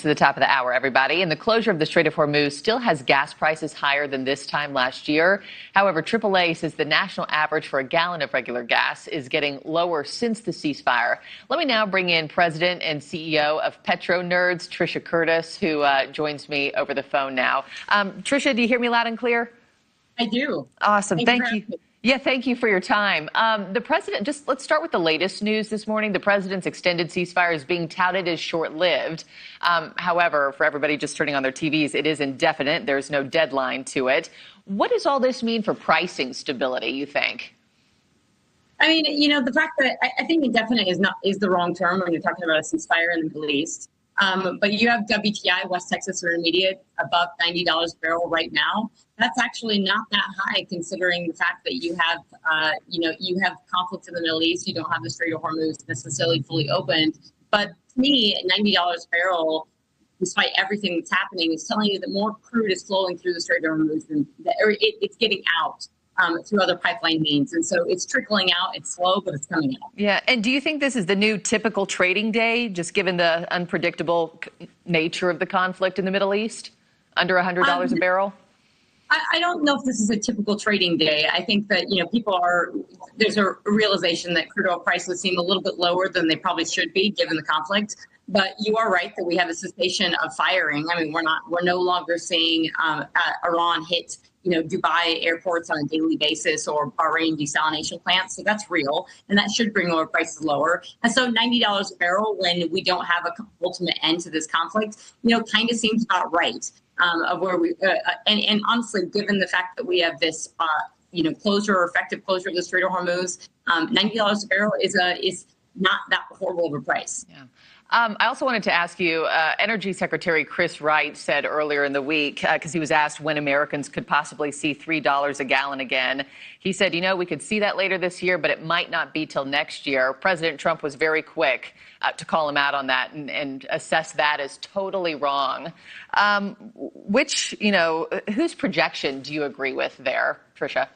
To the top of the hour, everybody. And the closure of the Strait of Hormuz still has gas prices higher than this time last year. However, AAA says the national average for a gallon of regular gas is getting lower since the ceasefire. Let me now bring in President and CEO of PetroNerds, Trisha Curtis, who joins me over the phone now. Trisha, do you hear me loud and clear? I do. Awesome. Thank you. Yeah, thank you for your time. The president, let's start with the latest news this morning. The president's extended ceasefire is being touted as short-lived. However, for everybody just turning on their TVs, it is indefinite. There's no deadline to it. What does all this mean for pricing stability, you think? I mean, the fact that I think indefinite is the wrong term when you're talking about a ceasefire in the Middle East. But you have WTI, West Texas Intermediate, above $90 a barrel right now. That's actually not that high, considering the fact that you have conflict in the Middle East. You don't have the Strait of Hormuz necessarily fully opened. But to me, $90 a barrel, despite everything that's happening, is telling you that more crude is flowing through the Strait of Hormuz it's getting out. Through other pipeline means. And so it's trickling out. It's slow, but it's coming out. Yeah. And do you think this is the new typical trading day, just given the unpredictable nature of the conflict in the Middle East? Under $100 a barrel? I don't know if this is a typical trading day. I think that, there's a realization that crude oil prices seem a little bit lower than they probably should be given the conflict. But you are right that we have a cessation of firing. I mean, we're no longer seeing Iran hit Dubai airports on a daily basis or Bahrain desalination plants. So that's real. And that should bring oil prices lower. And so $90 a barrel when we don't have an ultimate end to this conflict, kind of seems about right. Of where we and honestly, given the fact that we have this effective closure of the Strait of Hormuz, $90 a barrel is not that horrible of a price. Yeah. I also wanted to ask you, Energy Secretary Chris Wright said earlier in the week, because he was asked when Americans could possibly see $3 a gallon again. He said, we could see that later this year, but it might not be till next year. President Trump was very quick to call him out on that and assess that as totally wrong. Whose projection do you agree with there, Trisha?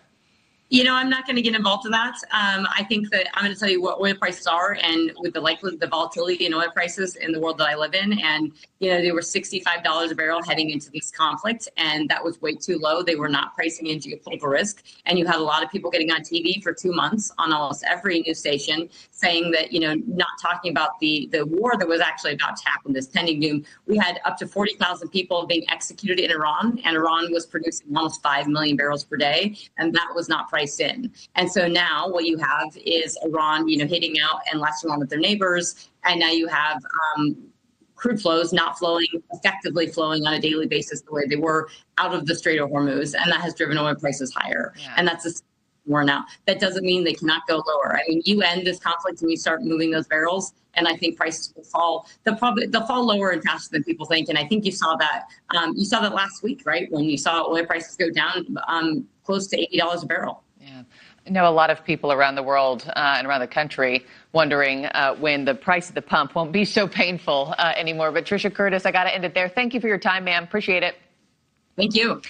I'm not going to get involved in that. I think that I'm going to tell you what oil prices are and with the volatility in oil prices in the world that I live in. And, they were $65 a barrel heading into this conflict, and that was way too low. They were not pricing in geopolitical risk. And you had a lot of people getting on TV for 2 months on almost every news station saying that, not talking about the war that was actually about to happen, this pending doom. We had up to 40,000 people being executed in Iran, and Iran was producing almost 5 million barrels per day. And that was not priced in. And so now what you have is Iran, hitting out and latching on with their neighbors. And now you have crude flows not effectively flowing on a daily basis the way they were out of the Strait of Hormuz. And that has driven oil prices higher. Yeah. And that's a war now. That doesn't mean they cannot go lower. I mean, you end this conflict and you start moving those barrels, and I think prices will fall. They'll fall lower and faster than people think. And I think you saw that. You saw that last week, right? When you saw oil prices go down close to $80 a barrel. Yeah. I know a lot of people around the world and around the country wondering when the price at the pump won't be so painful anymore. But Trisha Curtis, I got to end it there. Thank you for your time, ma'am. Appreciate it. Thank you.